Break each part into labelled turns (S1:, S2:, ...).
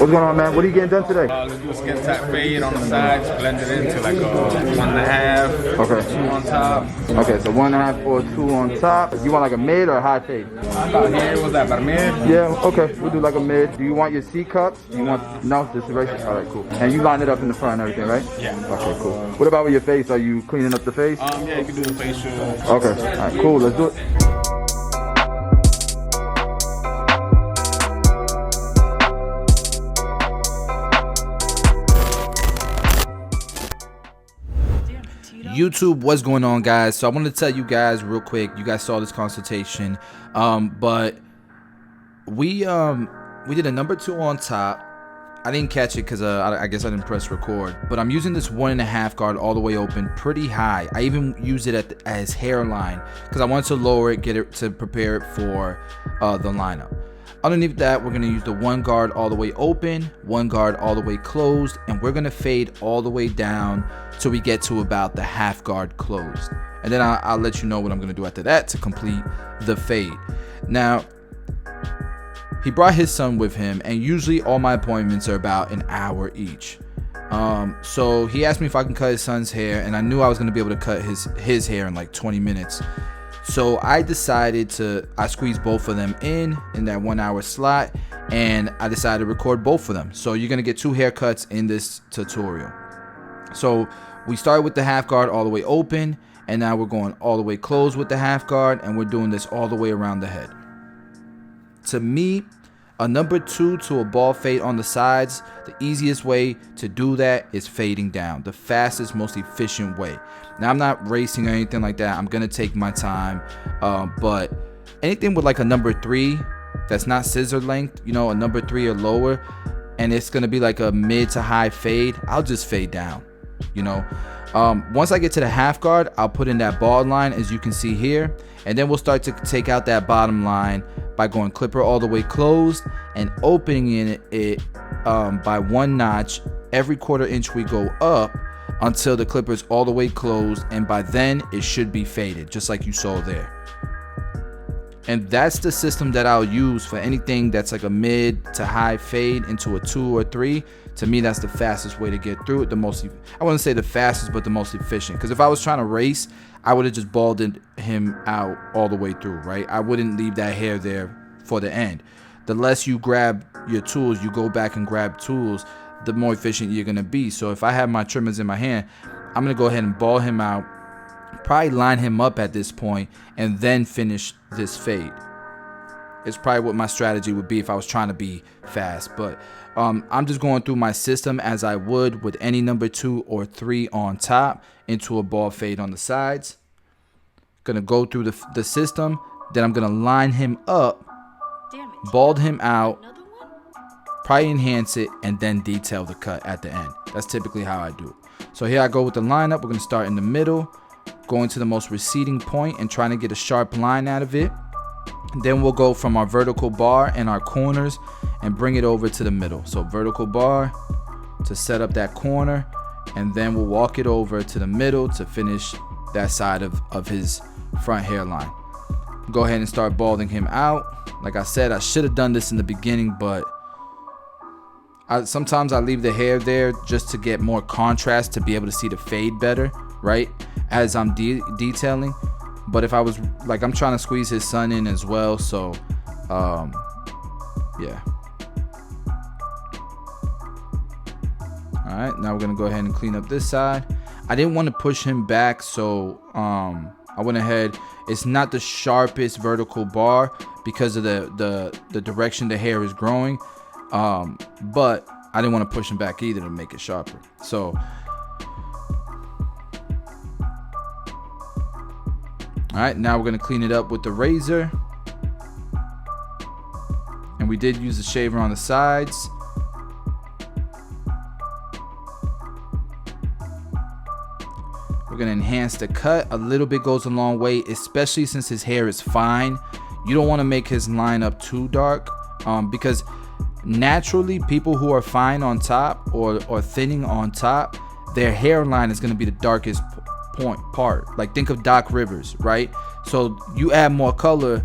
S1: What's going on, man? What are you getting done today?
S2: Let's do a skin tap fade on the sides, blend it into like a 1.5,
S1: Okay.
S2: 2 on top.
S1: Okay, so 1.5 or 2 on top. You want like a mid or a high fade?
S2: About here, what's that, about a mid?
S1: Yeah, okay. We'll do like a mid. Do you want your C cups? Do you want, no, this is right? All right, cool. And you line it up in the front and everything, right?
S2: Yeah.
S1: Okay, cool. What about with your face? Are you cleaning up the face?
S2: Yeah, you can do the facial.
S1: Okay, all right, cool. Let's do it.
S3: YouTube, what's going on, guys? So I wanted to tell you guys real quick. You guys saw this consultation, but we did a number 2 on top. I didn't catch it because I guess I didn't press record, but I'm using this 1.5 guard all the way open, pretty high. I even used it as hairline because I wanted to lower it, get it to prepare it for the lineup. Underneath that, we're going to use the 1 guard all the way open, 1 guard all the way closed, and we're going to fade all the way down till we get to about the half guard closed. And then I'll let you know what I'm going to do after that to complete the fade. Now, he brought his son with him, and usually all my appointments are about an hour each. So he asked me if I can cut his son's hair, and I knew I was going to be able to cut his hair in like 20 minutes. So I decided I squeezed both of them in that 1 hour slot, and I decided to record both of them. So you're going to get 2 haircuts in this tutorial. So we started with the half guard all the way open, and now we're going all the way closed with the half guard, and we're doing this all the way around the head. To me, a number 2 to a ball fade on the sides, the easiest way to do that is fading down, the fastest, most efficient way. Now, I'm not racing or anything like that. I'm going to take my time, but anything with like a number 3 that's not scissor length, you know, a number 3 or lower, and it's going to be like a mid to high fade, I'll just fade down, you know. Once I get to the half guard, I'll put in that bald line, as you can see here, and then we'll start to take out that bottom line by going clipper all the way closed and opening it by 1 notch every 1/4 inch we go up until the clipper is all the way closed, and by then it should be faded, just like you saw there. And that's the system that I'll use for anything that's like a mid to high fade into a 2 or 3. To me, that's the fastest way to get through it. I wouldn't say the fastest, but the most efficient. Because if I was trying to race, I would have just balded him out all the way through, right? I wouldn't leave that hair there for the end. The less you grab your tools, you go back and grab tools, the more efficient you're going to be. So if I have my trimmers in my hand, I'm going to go ahead and bald him out, probably line him up at this point, and then finish this fade. It's probably what my strategy would be if I was trying to be fast. But I'm just going through my system as I would with any number 2 or 3 on top into a ball fade on the sides. Gonna go through the system, then I'm gonna line him up, bald him out, probably enhance it, and then detail the cut at the end. That's typically how I do it. So here I go with the lineup. We're gonna start in the middle, going to the most receding point and trying to get a sharp line out of it. Then we'll go from our vertical bar and our corners and bring it over to the middle. So vertical bar to set up that corner, and then we'll walk it over to the middle to finish that side of his front hairline. Go ahead and start balding him out. Like I said, I should have done this in the beginning, but sometimes I leave the hair there just to get more contrast, to be able to see the fade better, right, as I'm detailing. But if I was like, I'm trying to squeeze his son in as well, so yeah. All right, now we're gonna go ahead and clean up this side. I didn't want to push him back, so I went ahead. It's not the sharpest vertical bar because of the direction the hair is growing, but I didn't want to push him back either to make it sharper. So all right, now we're gonna clean it up with the razor, and we did use the shaver on the sides. We're gonna enhance the cut. A little bit goes a long way, especially since his hair is fine. You don't want to make his line up too dark, because naturally people who are fine on top or thinning on top, their hairline is gonna be the darkest part. Like, think of Doc Rivers, right? So you add more color,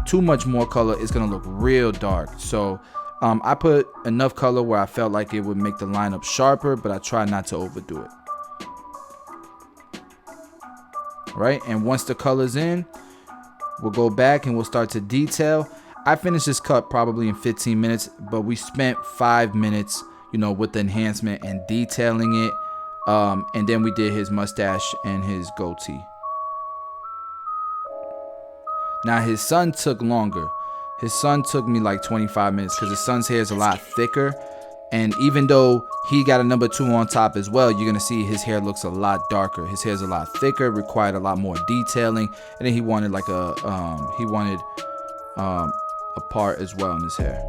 S3: too much more color is gonna look real dark. So I put enough color where I felt like it would make the lineup sharper, but I try not to overdo it. Right, and once the color's in, we'll go back and we'll start to detail. I finished this cut probably in 15 minutes, but we spent 5 minutes, you know, with the enhancement and detailing it. And then we did his mustache and his goatee. Now his son took longer. His son took me like 25 minutes because his son's hair is a lot thicker. And even though he got a number 2 on top as well, you're gonna see his hair looks a lot darker. His hair's a lot thicker, required a lot more detailing, and then he wanted like a part as well in his hair.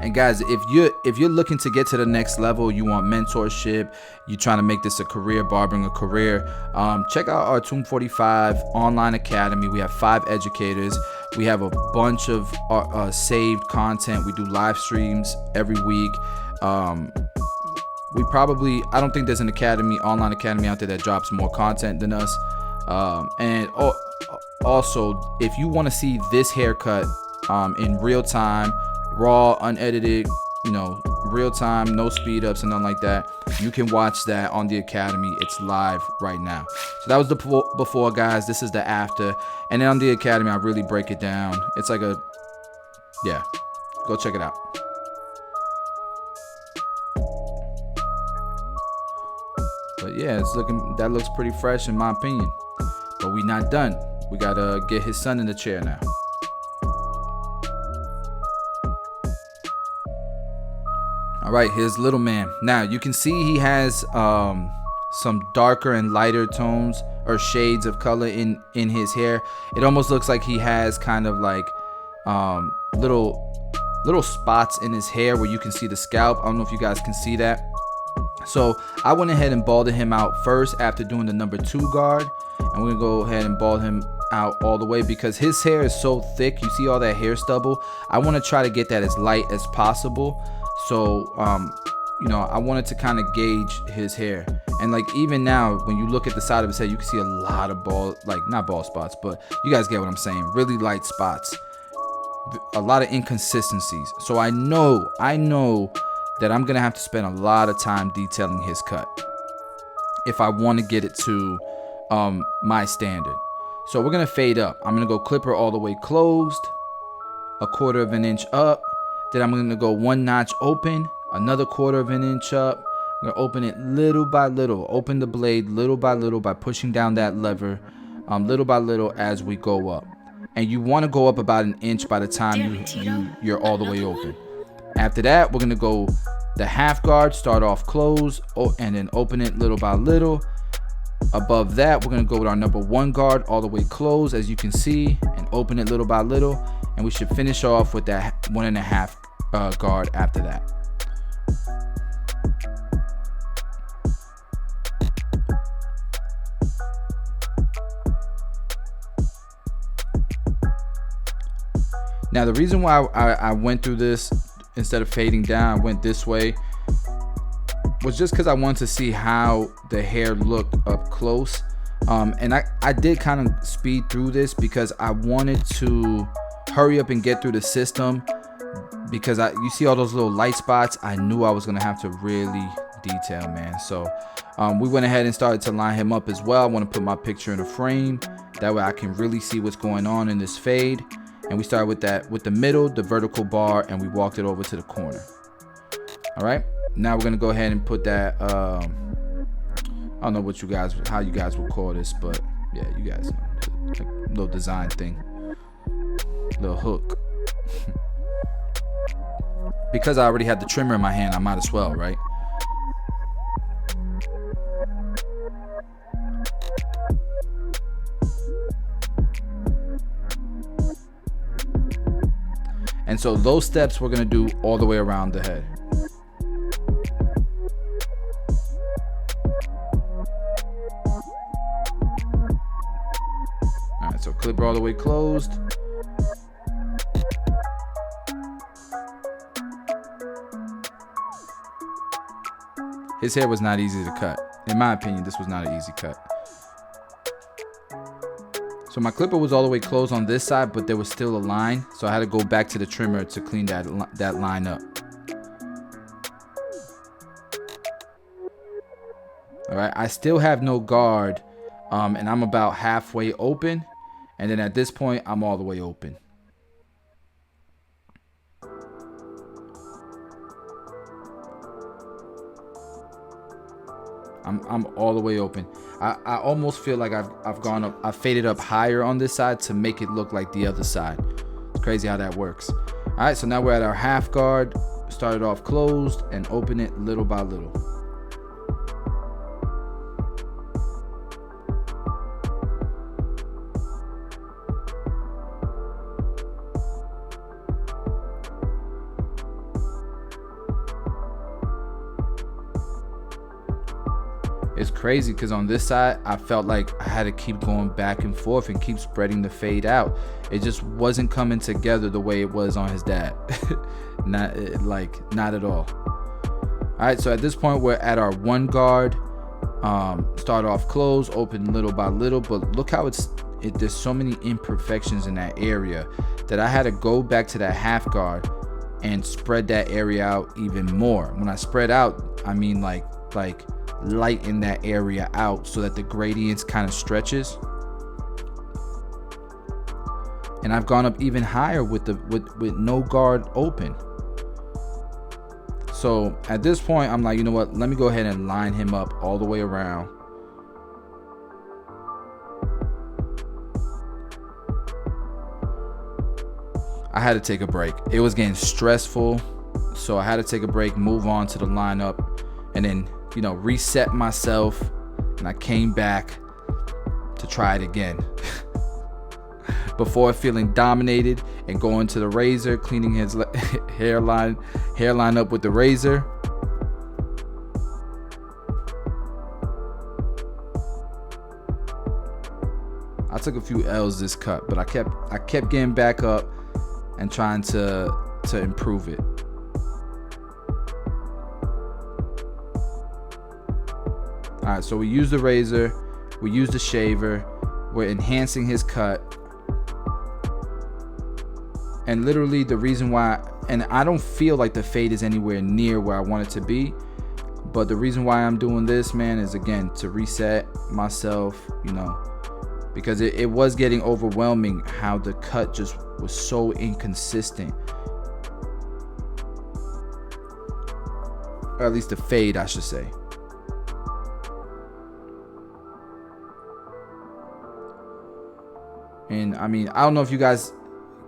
S3: And guys, if you're looking to get to the next level, you want mentorship, you're trying to make this a career, barbering a career, check out our Tomb 45 online academy. We have 5 educators. We have a bunch of saved content. We do live streams every week. I don't think there's an online academy out there that drops more content than us. And also, if you want to see this haircut in real time, raw, unedited, you know, real time, no speed ups and nothing like that, you can watch that on the academy. It's live right now. So that was the before, guys. This is the after. And then on the academy, I really break it down. It's like go check it out. But yeah, that looks pretty fresh in my opinion. But we not done. We gotta get his son in the chair now. All right, here's little man. Now you can see he has some darker and lighter tones or shades of color in his hair. It almost looks like he has kind of like little spots in his hair where you can see the scalp. I don't know if you guys can see that. So I went ahead and balded him out first after doing the number 2 guard, and we're gonna go ahead and bald him out all the way because his hair is so thick. You see all that hair stubble? I want to try to get that as light as possible. So you know, I wanted to kind of gauge his hair. And like even now when you look at the side of his head, you can see a lot of not bald spots, but you guys get what I'm saying, really light spots, a lot of inconsistencies. So I know that I'm gonna have to spend a lot of time detailing his cut if I want to get it to my standard. So we're gonna fade up. I'm gonna go clipper all the way closed, 1/4 of an inch up. Then I'm gonna go 1 notch open, another 1/4 of an inch up. I'm gonna open it little by little, open the blade little by little by pushing down that lever, little by little as we go up. And you want to go up about 1 inch by the time you're all the way open. After that, we're gonna go the half guard, start off close, and then open it little by little. Above that, we're gonna go with our number 1 guard all the way close, as you can see, and open it little by little. And we should finish off with that 1.5 guard after that. Now the reason why I went through this instead of fading down, I went this way, was just because I wanted to see how the hair looked up close. And I did kind of speed through this because I wanted to hurry up and get through the system, because you see all those little light spots. I knew I was gonna have to really detail, man. So we went ahead and started to line him up as well. I want to put my picture in a frame, that way I can really see what's going on in this fade. And we started with the middle, the vertical bar, and we walked it over to the corner. All right, now we're gonna go ahead and put that I don't know how you guys would call this, but yeah, you guys know, like a little design thing, little hook. Because I already had the trimmer in my hand, I might as well, right? And so those steps we're gonna do all the way around the head. All right, so clipper all the way closed. His hair was not easy to cut. In my opinion, this was not an easy cut. So my clipper was all the way closed on this side, but there was still a line. So I had to go back to the trimmer to clean that line up. All right, I still have no guard, and I'm about halfway open. And then at this point, I'm all the way open. I'm all the way open. I almost feel like I've faded up higher on this side to make it look like the other side. It's crazy how that works. All right, so now we're at our half guard. Started off closed and open it little by little. It's crazy because on this side, I felt like I had to keep going back and forth and keep spreading the fade out. It just wasn't coming together the way it was on his dad. Not at all. All right, so at this point, we're at our one guard. Start off close, open little by little, but look how there's so many imperfections in that area that I had to go back to that half guard and spread that area out even more. When I spread out, I mean like lighten that area out so that the gradients kind of stretches. And I've gone up even higher with no guard open. So at this point, I'm like, you know what? Let me go ahead and line him up all the way around. I had to take a break. It was getting stressful, so I had to take a break, move on to the lineup, and then, you know, reset myself. And I came back to try it again. Before feeling dominated and going to the razor, cleaning his hairline up with the razor. I took a few L's this cut, but I kept getting back up and trying to improve it. All right, so we use the razor, we use the shaver, we're enhancing his cut. And literally the reason why, and I don't feel like the fade is anywhere near where I want it to be, but the reason why I'm doing this, man, is again to reset myself, you know, because it was getting overwhelming how the cut just was so inconsistent. Or at least the fade, I should say. And I mean, I don't know if you guys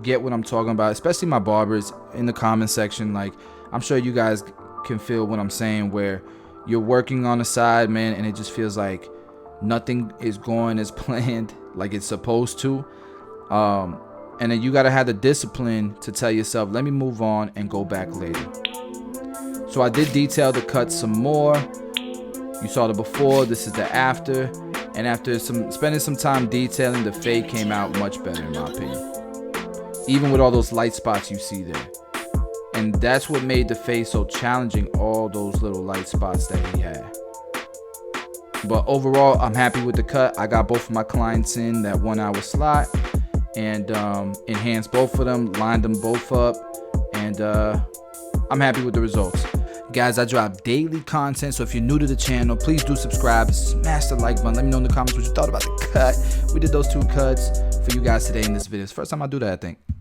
S3: get what I'm talking about, especially my barbers in the comment section. Like, I'm sure you guys can feel what I'm saying, where you're working on the side, man, and it just feels like nothing is going as planned like it's supposed to. And then you gotta have the discipline to tell yourself, let me move on and go back later. So I did detail the cut some more. You saw the before, this is the after. And after spending some time detailing, the fade came out much better in my opinion. Even with all those light spots you see there. And that's what made the fade so challenging, all those little light spots that he had. But overall, I'm happy with the cut. I got both of my clients in that 1 hour slot and enhanced both of them, lined them both up, and I'm happy with the results. Guys, I drop daily content, so if you're new to the channel, please do subscribe, smash the like button, let me know in the comments what you thought about the cut. We did those 2 cuts for you guys today in this video. It's the first time I do that, I think.